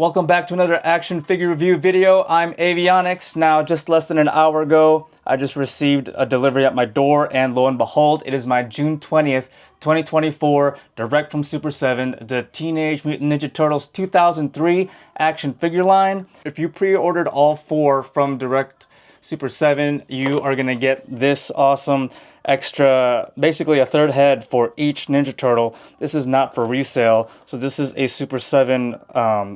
Welcome back to another action figure review video. I'm Avionics. Now, just less than an hour ago, I just received a delivery at my door, and lo and behold, it is my June 20th, 2024, direct from Super 7, the Teenage Mutant Ninja Turtles 2003 action figure line. If you pre-ordered all four from direct Super 7, you are going to get this awesome extra, basically a third head for each Ninja Turtle. This is not for resale, so this is a Super 7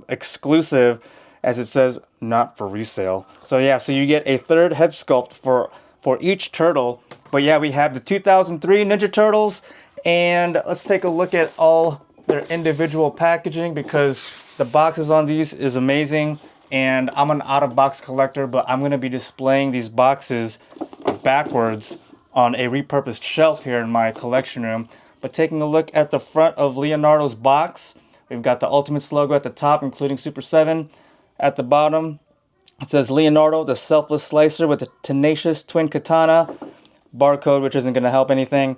exclusive, as it says, not for resale. So yeah, so you get a third head sculpt for each turtle. But yeah, we have the 2003 Ninja Turtles, and let's take a look at all their individual packaging, because the boxes on these is amazing. And I'm an out-of-box collector, but I'm going to be displaying these boxes backwards on a repurposed shelf here in my collection room. But taking a look at the front of Leonardo's box, we've got the Ultimates logo at the top, including Super 7. At the bottom, it says Leonardo, the Selfless Slicer with the Tenacious Twin Katana. Barcode, which isn't going to help anything.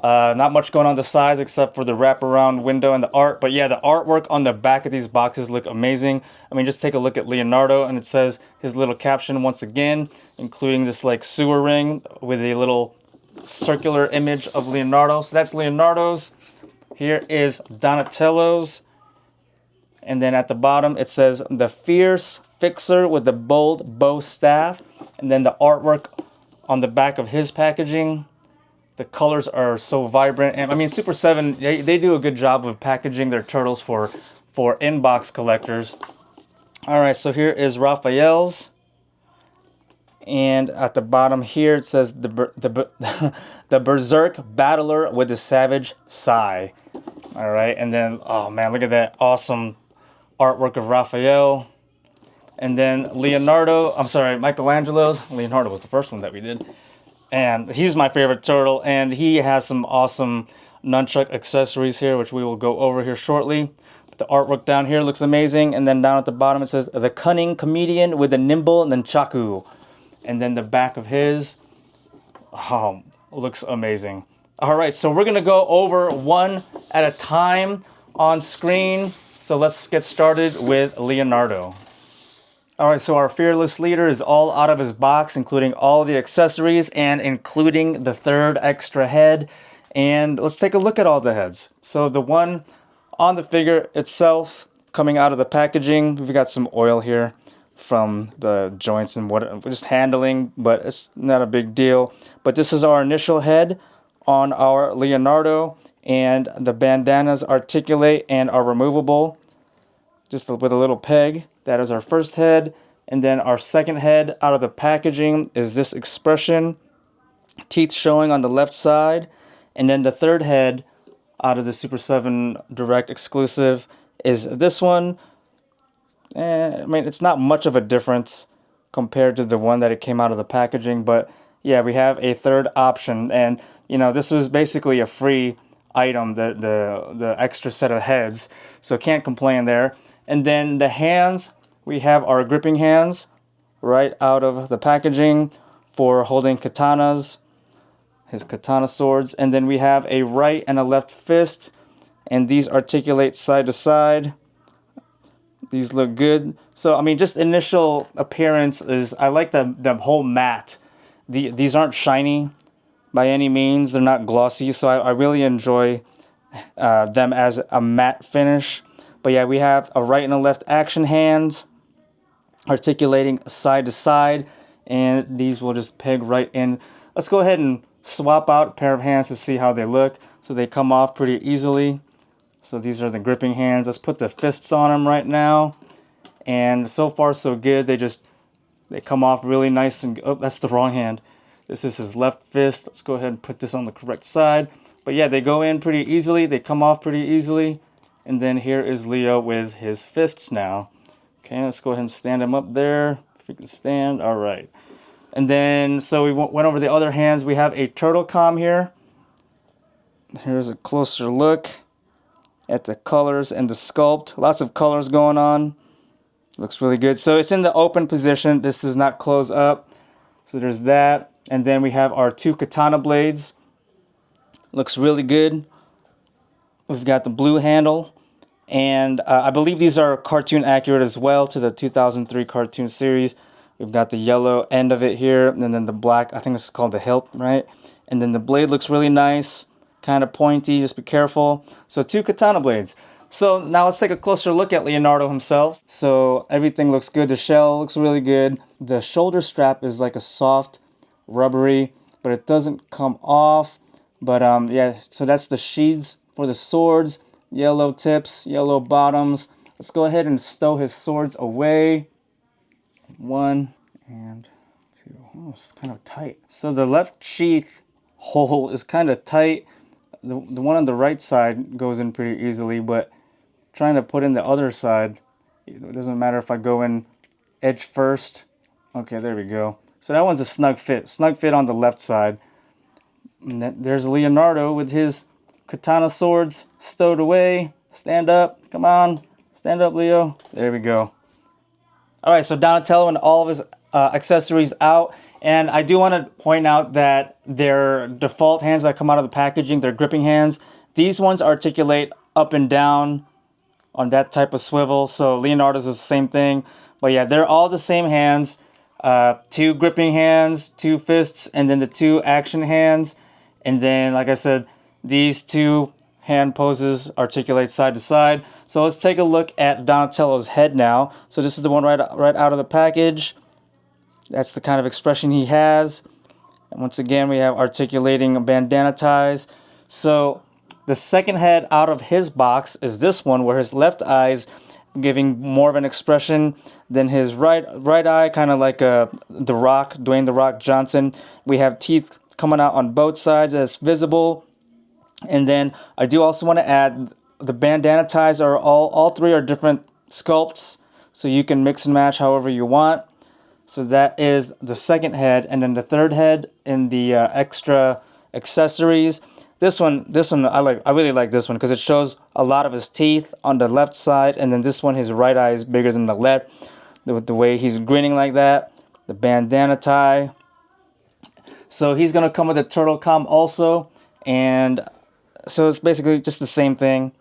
Not much going on the sides except for the wraparound window and the art. But yeah, the artwork on the back of these boxes look amazing. I mean, just take a look at Leonardo, and it says his little caption once again, including this like sewer ring with a little circular image of Leonardo. So that's Leonardo's. Here is Donatello's. And then at the bottom, it says the Fierce Fixer with the bold bow staff. And then the artwork on the back of his packaging. The colors are so vibrant, and I mean, Super 7, they do a good job of packaging their turtles for inbox collectors. All right, so here is Raphael's, and at the bottom here it says the Berserk Battler with the Savage Sigh. All right, and then, oh man, look at that awesome artwork of Raphael. And then Michelangelo's. Leonardo was the first one that we did. And he's my favorite turtle, and he has some awesome nunchuck accessories here, which we will go over here shortly. But the artwork down here looks amazing, and then down at the bottom it says, the Cunning Comedian with a Nimble Nunchaku. And then the back of his, looks amazing. All right, so we're going to go over one at a time on screen. So let's get started with Leonardo. Alright, so our fearless leader is all out of his box, including all the accessories and including the third extra head. And let's take a look at all the heads. So the one on the figure itself, coming out of the packaging, we've got some oil here from the joints and just handling, but it's not a big deal. But this is our initial head on our Leonardo, and the bandanas articulate and are removable, just with a little peg. That is our first head. And then our second head out of the packaging is this expression, teeth showing on the left side. And then the third head out of the Super 7 Direct exclusive is this one. I mean, it's not much of a difference compared to the one that it came out of the packaging. But yeah, we have a third option. And, you know, this was basically a free item, the extra set of heads. So can't complain there. And then the hands, we have our gripping hands right out of the packaging for holding katanas, his katana swords. And then we have a right and a left fist, and these articulate side to side. These look good. So, I mean, just initial appearance is, I like the whole matte. These aren't shiny by any means. They're not glossy, so I really enjoy them as a matte finish. But yeah, we have a right and a left action hands articulating side to side, and these will just peg right in. Let's go ahead and swap out a pair of hands to see how they look. So they come off pretty easily. So these are the gripping hands. Let's put the fists on them right now. And so far so good. They come off really nice and, oh, that's the wrong hand. This is his left fist. Let's go ahead and put this on the correct side. But yeah, they go in pretty easily. They come off pretty easily. And then here is Leo with his fists now. Okay, let's go ahead and stand him up there. If we can stand, all right. And then, so we went over the other hands. We have a turtle com here. Here's a closer look at the colors and the sculpt. Lots of colors going on. Looks really good. So it's in the open position. This does not close up. So there's that. And then we have our two katana blades. Looks really good. We've got the blue handle And I believe these are cartoon accurate as well to the 2003 cartoon series. We've got the yellow end of it here, and then the black, I think it's called the hilt, right? And then the blade looks really nice, kind of pointy, just be careful. So 2 katana blades. So now let's take a closer look at Leonardo himself. So everything looks good. The shell looks really good. The shoulder strap is like a soft, rubbery, but it doesn't come off. But yeah, so that's the sheaths for the swords. Yellow tips, yellow bottoms. Let's go ahead and stow his swords away. 1 and 2. Oh, it's kind of tight. So the left sheath hole is kind of tight. The one on the right side goes in pretty easily, but trying to put in the other side, it doesn't matter if I go in edge first. Okay, there we go. So that one's a snug fit. Snug fit on the left side. And there's Leonardo with his katana swords stowed away. Stand up. Come on. Stand up, Leo. There we go. All right, so Donatello and all of his accessories out. And I do want to point out that their default hands that come out of the packaging, their gripping hands, these ones articulate up and down on that type of swivel. So Leonardo's is the same thing. But yeah, they're all the same hands. 2 gripping hands, 2 fists, and then the 2 action hands. And then, like I said, these 2 hand poses articulate side to side. So let's take a look at Donatello's head now. So this is the one right out of the package. That's the kind of expression he has. And once again, we have articulating bandana ties. So the second head out of his box is this one, where his left eye's giving more of an expression than his right eye, kind of like The Rock, Dwayne "The Rock" Johnson. We have teeth coming out on both sides as visible. And then I do also want to add the bandana ties are all 3 are different sculpts, so you can mix and match however you want. So that is the second head, and then the third head in the extra accessories. This one I really like this one because it shows a lot of his teeth on the left side, and then this one his right eye is bigger than the left. With the way he's grinning like that, the bandana tie. So he's gonna come with a turtle comm also, and so it's basically just the same thing.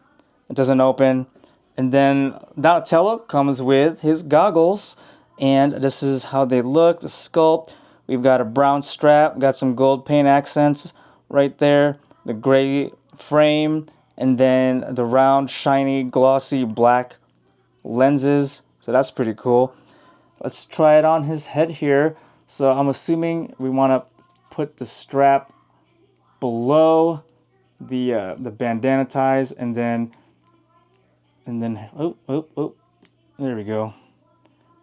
It doesn't open. And then Donatello comes with his goggles, and this is how they look, the sculpt. We've got a brown strap, got some gold paint accents right there, the gray frame, and then the round, shiny, glossy black lenses. So that's pretty cool. Let's try it on his head here. So I'm assuming we want to put the strap below the bandana ties, and then oh, there we go.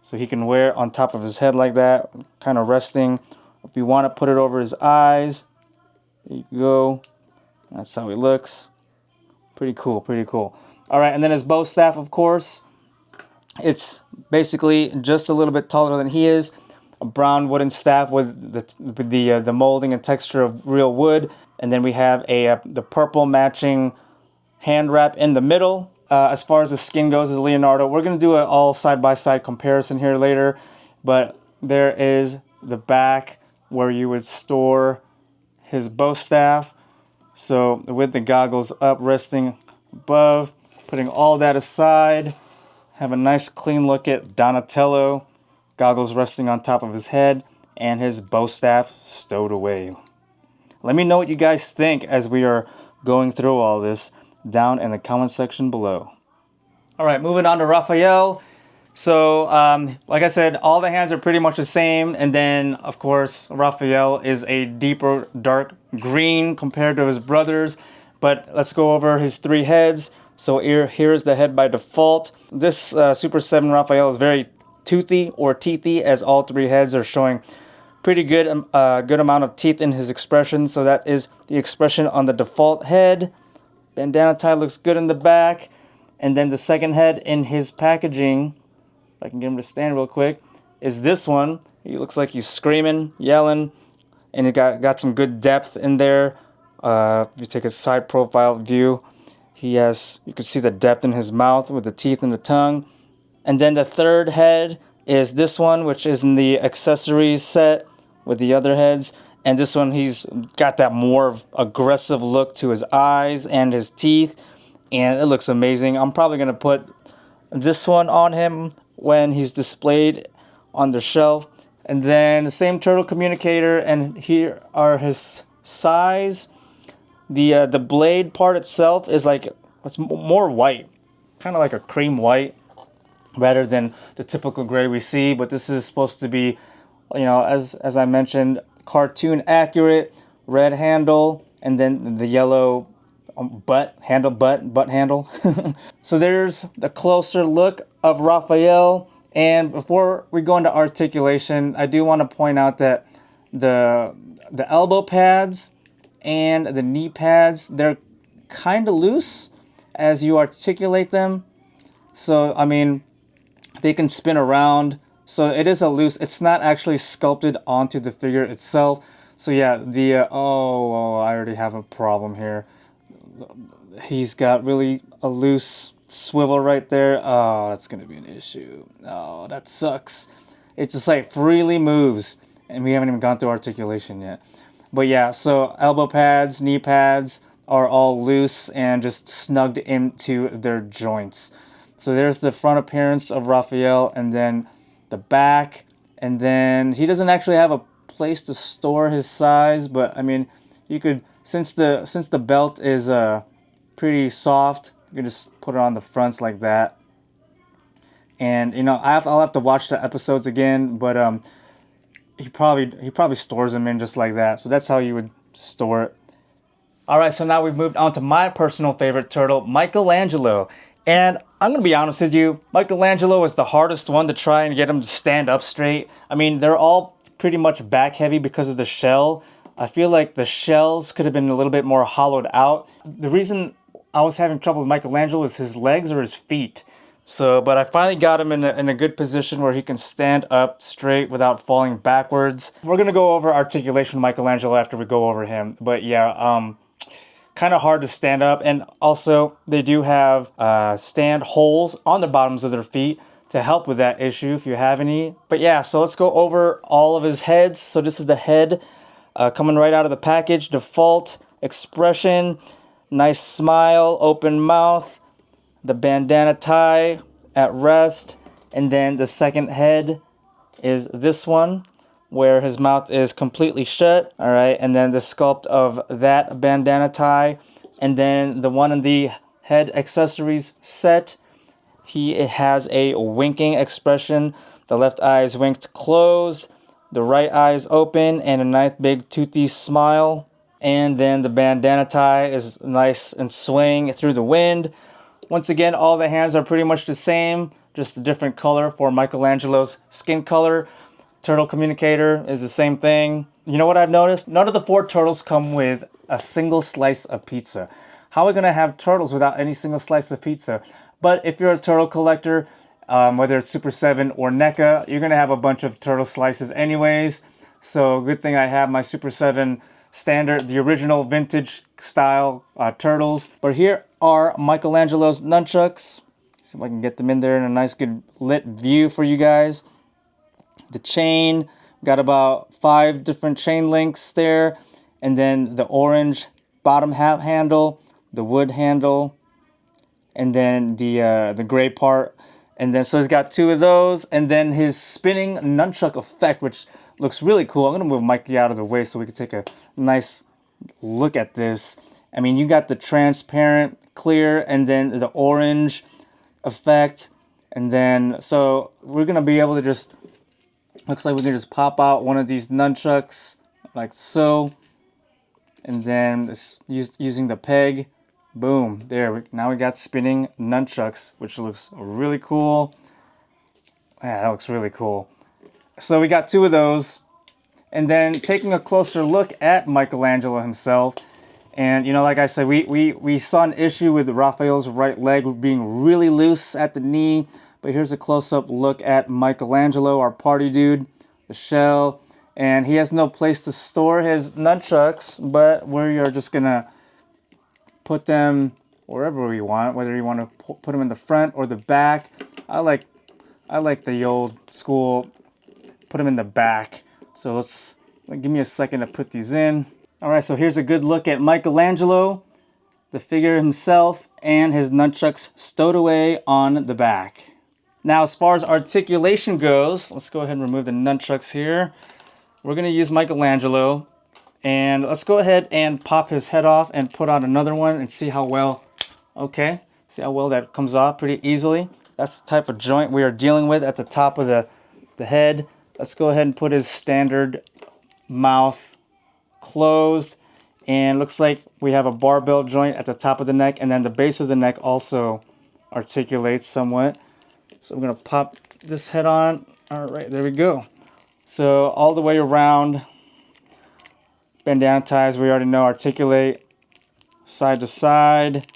So he can wear it on top of his head like that, kind of resting. If you want to put it over his eyes, there you go. That's how he looks. Pretty cool, pretty cool. All right, and then his bow staff, of course. It's basically just a little bit taller than he is. A brown wooden staff with the molding and texture of real wood. And then we have the purple matching hand wrap in the middle. As far as the skin goes, is Leonardo. We're going to do an all side-by-side comparison here later. But there is the back where you would store his bow staff. So with the goggles up, resting above, putting all that aside, have a nice clean look at Donatello. Goggles resting on top of his head, and his bow staff stowed away. Let me know what you guys think as we are going through all this down in the comment section below. All right, moving on to Raphael. So, like I said, all the hands are pretty much the same, and then, of course, Raphael is a deeper dark green compared to his brothers. But let's go over his 3 heads. So here's the head by default. This Super 7 Raphael is very toothy or teethy, as all 3 heads are showing pretty good amount of teeth in his expression. So that is the expression on the default head. Bandana tie looks good in the back. And then the second head in his packaging, if I can get him to stand real quick, is this one. He looks like he's screaming, yelling, and it got some good depth in there. If you take a side profile view, you can see the depth in his mouth with the teeth and the tongue. And then the third head is this one, which is in the accessories set with the other heads. And this one, he's got that more aggressive look to his eyes and his teeth. and it looks amazing. I'm probably gonna put this one on him when he's displayed on the shelf. And then the same turtle communicator, and here are his size. The blade part itself is like, it's more white, kind of like a cream white, rather than the typical gray we see. But this is supposed to be, you know, as I mentioned, cartoon accurate. Red handle, and then the yellow butt handle. So there's the closer look of Raphael. And before we go into articulation, I do want to point out that the elbow pads and the knee pads, they're kind of loose as you articulate them. So I mean, they can spin around. So it is a loose, it's not actually sculpted onto the figure itself. So yeah, oh, I already have a problem here. He's got really a loose swivel right there. Oh, that's gonna be an issue. Oh, that sucks. It just like freely moves, and we haven't even gone through articulation yet. But yeah, so elbow pads, knee pads are all loose and just snugged into their joints. So there's the front appearance of Raphael, and then the back, and then he doesn't actually have a place to store his size, but I mean, you could, since the belt is pretty soft, you can just put it on the fronts like that. And you know, I'll have to watch the episodes again, but he probably stores them in just like that. So that's how you would store it. All right, so now we've moved on to my personal favorite turtle, Michelangelo. And I'm gonna be honest with you, Michelangelo is the hardest one to try and get him to stand up straight. I mean, they're all pretty much back heavy because of the shell. I feel like the shells could have been a little bit more hollowed out. The reason I was having trouble with Michelangelo is his legs or his feet. So, but I finally got him in a good position where he can stand up straight without falling backwards. We're gonna go over articulation with Michelangelo after we go over him. But yeah, kind of hard to stand up, and also they do have stand holes on the bottoms of their feet to help with that issue if you have any. But yeah, so let's go over all of his heads. So this is the head coming right out of the package. Default expression, nice smile, open mouth, the bandana tie at rest, and then the second head is this one where his mouth is completely shut. All right, and then the sculpt of that bandana tie, and then the one in the head accessories set, he has a winking expression. The left eye is winked closed, the right eye is open, and a nice big toothy smile. And then the bandana tie is nice and swaying through the wind. Once again, all the hands are pretty much the same, just a different color for Michelangelo's skin color. Turtle communicator is the same thing. You know what I've noticed? None of the 4 turtles come with a single slice of pizza. How are we gonna have turtles without any single slice of pizza? But if you're a turtle collector, whether it's Super 7 or NECA, you're gonna have a bunch of turtle slices anyways. So good thing I have my Super 7 standard, the original vintage style turtles. But here are Michelangelo's nunchucks. See if I can get them in there in a nice good lit view for you guys. The chain, got about 5 different chain links there, and then the orange bottom half handle, the wood handle, and then the gray part. And then so he's got 2 of those, and then his spinning nunchuck effect, which looks really cool. I'm gonna move Mikey out of the way so we can take a nice look at this. I mean, you got the transparent clear, and then the orange effect, and then so we're gonna be able to just, looks like we can just pop out one of these nunchucks like so, and then using the peg, boom, there. Now we got spinning nunchucks, which looks really cool. Yeah, that looks really cool. So we got 2 of those, and then taking a closer look at Michelangelo himself. And you know, like I said, we saw an issue with Raphael's right leg being really loose at the knee. But here's a close-up look at Michelangelo, our party dude, the shell. And he has no place to store his nunchucks, but we are just gonna put them wherever we want, whether you want to put them in the front or the back. I like the old school, put them in the back. So give me a second to put these in. All right, so here's a good look at Michelangelo, the figure himself, and his nunchucks stowed away on the back. Now, as far as articulation goes, let's go ahead and remove the nunchucks here. We're going to use Michelangelo, and let's go ahead and pop his head off and put on another one and see how well, okay, see how well that comes off pretty easily. That's the type of joint we are dealing with at the top of the head. Let's go ahead and put his standard mouth closed, and looks like we have a barbell joint at the top of the neck, and then the base of the neck also articulates somewhat. So I'm going to pop this head on. All right, there we go. So all the way around, bandana ties, we already know, articulate side to side,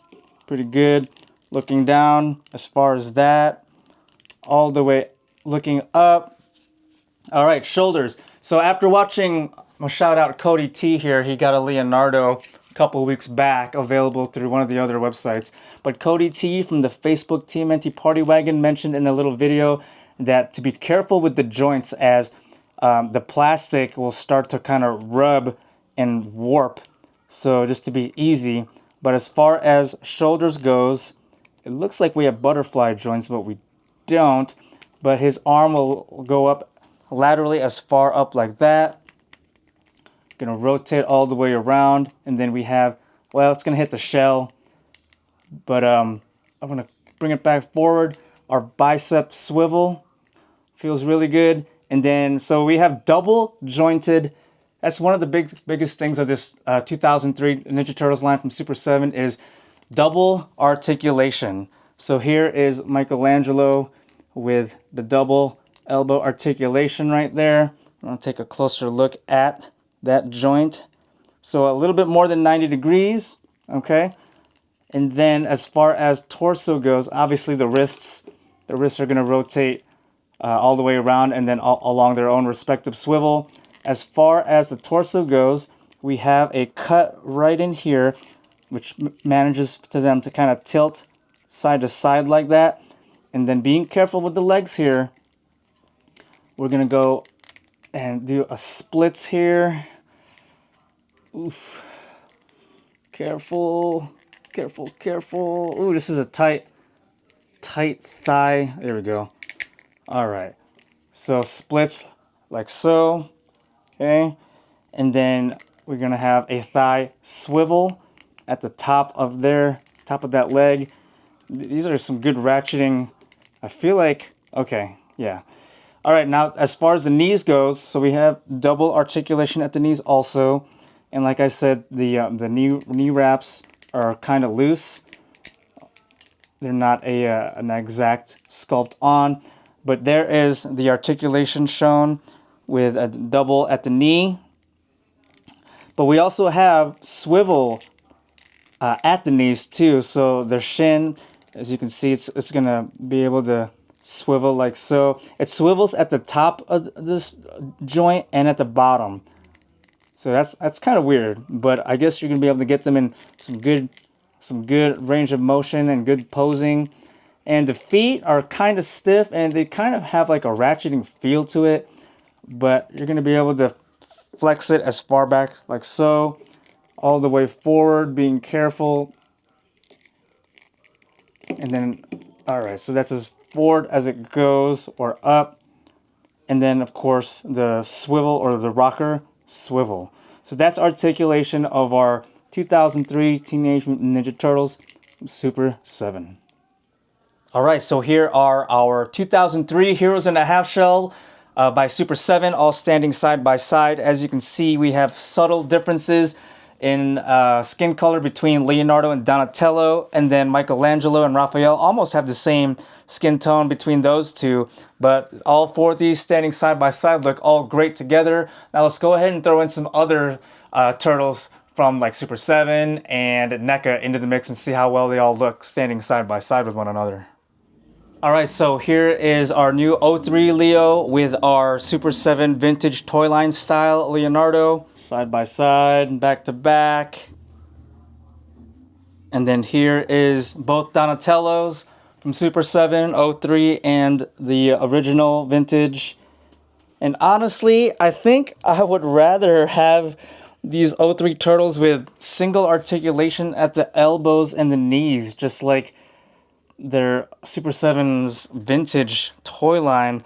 pretty good. Looking down, as far as that, all the way looking up. All right, shoulders. So after watching, I'll shout out Cody T here. He got a Leonardo a couple of weeks back, available through one of the other websites. But Cody T from the Facebook TMNT Party Wagon mentioned in a little video that to be careful with the joints, as the plastic will start to kind of rub and warp. So just to be easy. But as far as shoulders goes, it looks like we have butterfly joints, but we don't. But his arm will go up laterally as far up like that. Gonna rotate all the way around, and then we have, well, it's gonna hit the shell, but I'm gonna bring it back forward. Our bicep swivel feels really good. And then, so we have double jointed. That's one of the biggest things of this 2003 Ninja Turtles line from Super 7 is double articulation. So here is Michelangelo with the double elbow articulation right there. I'm going to take a closer look at that joint. So a little bit more than 90 degrees, okay? And then as far as torso goes, obviously the wrists are going to rotate all the way around, and then along their own respective swivel. As far as the torso goes, we have a cut right in here, which manages to them to kind of tilt side to side like that. And then being careful with the legs here, we're going to go and do a splits here. Oof. Careful, careful, careful. Ooh, this is a tight thigh. There we go. All right. So splits like so. Okay. And then we're going to have a thigh swivel at the top of that leg. These are some good ratcheting. I feel like, okay, yeah. All right, now as far as the knees goes, so we have double articulation at the knees also. And like I said, the knee wraps are kind of loose. They're not an exact sculpt on, but there is the articulation shown with a double at the knee. But we also have swivel at the knees too. So their shin, as you can see, it's gonna be able to swivel like so. It swivels at the top of this joint and at the bottom. So that's kind of weird, but I guess you're gonna be able to get them in some good range of motion and good posing. And the feet are kind of stiff, and they kind of have like a ratcheting feel to it, but you're gonna be able to flex it as far back like so, all the way forward, being careful. And then, all right, so that's as forward as it goes or up. And then of course the swivel or the rocker swivel. So that's articulation of our 2003 Teenage Mutant Ninja Turtles Super 7. All right, so here are our 2003 Heroes in a Half Shell by Super 7, all standing side by side. As you can see, we have subtle differences in skin color between Leonardo and Donatello, and then Michelangelo and Raphael almost have the same skin tone between those two, but all four of these standing side by side look all great together. Now let's go ahead and throw in some other turtles from like Super 7 and NECA into the mix and see how well they all look standing side by side with one another. All right, so here is our new 03 Leo with our Super 7 vintage toy line style Leonardo, side by side, back to back. And then here is both Donatellos from Super 7, 03, and the original vintage. And honestly, I think I would rather have these O3 turtles with single articulation at the elbows and the knees, just like their Super7's vintage toy line.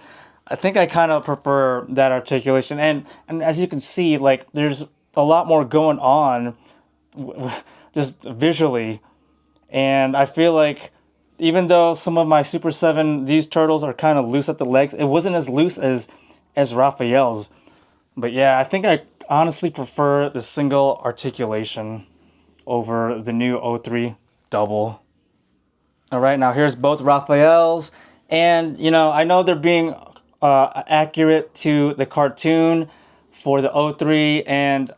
I think I kind of prefer that articulation. And as you can see, like, there's a lot more going on just visually. And I feel like even though some of my Super 7, these turtles are kind of loose at the legs, it wasn't as loose as Raphael's. But yeah, I think I honestly prefer the single articulation over the new O3 double. All right, now here's both Raphael's. And, you know, I know they're being accurate to the cartoon for the O3, and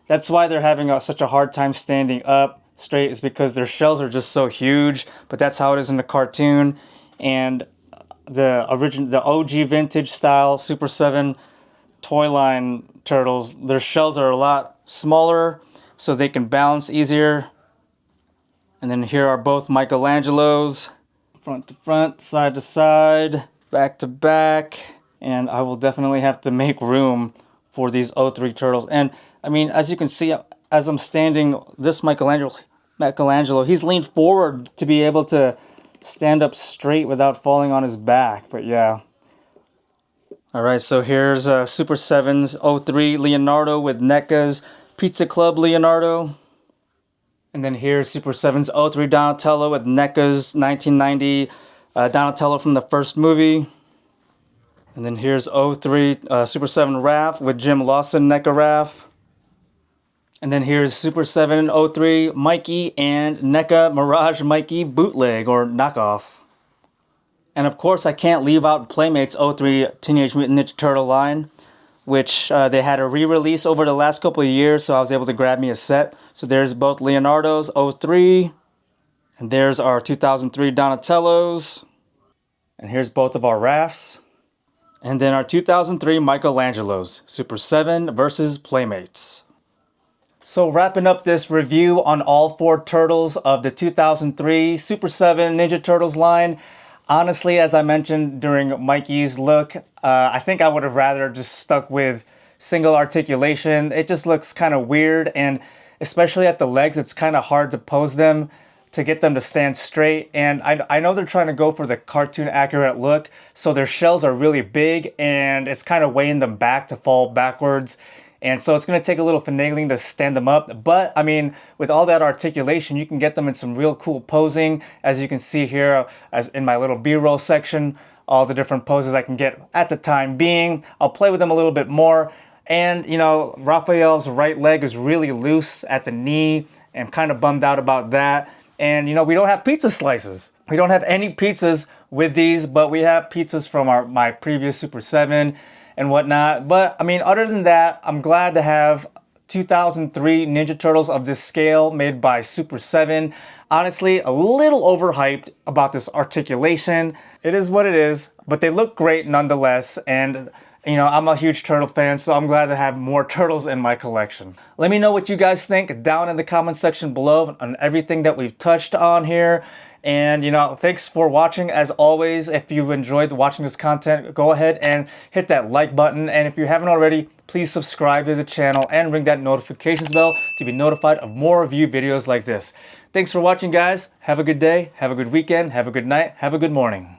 that's why they're having such a hard time standing up straight, is because their shells are just so huge. But that's how it is in the cartoon. And the OG vintage style Super 7 toy line turtles, their shells are a lot smaller, so they can balance easier. And then here are both Michelangelos, front to front, side to side, back to back. And I will definitely have to make room for these O3 turtles. And I mean, as you can see, as I'm standing, this Michelangelo, he's leaned forward to be able to stand up straight without falling on his back. But yeah. All right, so here's Super 7's O3 Leonardo with NECA's Pizza Club Leonardo. And then here's Super 7's O3 Donatello with NECA's 1990 Donatello from the first movie. And then here's O3 Super 7 Raph with Jim Lawson NECA Raph. And then here's Super 7 O3 Mikey and NECA Mirage Mikey bootleg or knockoff. And of course, I can't leave out Playmates O3 Teenage Mutant Ninja Turtle line, which they had a re-release over the last couple of years, so I was able to grab me a set. So there's both Leonardo's O3, and there's our 2003 Donatellos, and here's both of our Raphs, and then our 2003 Michelangelos, Super 7 versus Playmates. So wrapping up this review on all four turtles of the 2003 Super 7 Ninja Turtles line, honestly, as I mentioned during Mikey's look, I think I would have rather just stuck with single articulation. It just looks kind of weird, and especially at the legs, it's kind of hard to pose them to get them to stand straight. And I know they're trying to go for the cartoon accurate look, so their shells are really big, and it's kind of weighing them back to fall backwards. And so it's going to take a little finagling to stand them up. But, I mean, with all that articulation, you can get them in some real cool posing. As you can see here, as in my little B-roll section, all the different poses I can get at the time being. I'll play with them a little bit more. And, you know, Raphael's right leg is really loose at the knee. And kind of bummed out about that. And, you know, we don't have pizza slices. We don't have any pizzas with these, but we have pizzas from my previous Super 7 and whatnot. But I mean, other than that, I'm glad to have 2003 Ninja Turtles of this scale made by Super 7. Honestly, a little overhyped about this articulation. It is what it is, but they look great nonetheless. And you know, I'm a huge turtle fan, so I'm glad to have more turtles in my collection. Let me know what you guys think down in the comment section below on everything that we've touched on here. And, you know, thanks for watching. As always, if you've enjoyed watching this content, go ahead and hit that like button. And if you haven't already, please subscribe to the channel and ring that notifications bell to be notified of more review videos like this. Thanks for watching, guys. Have a good day. Have a good weekend. Have a good night. Have a good morning.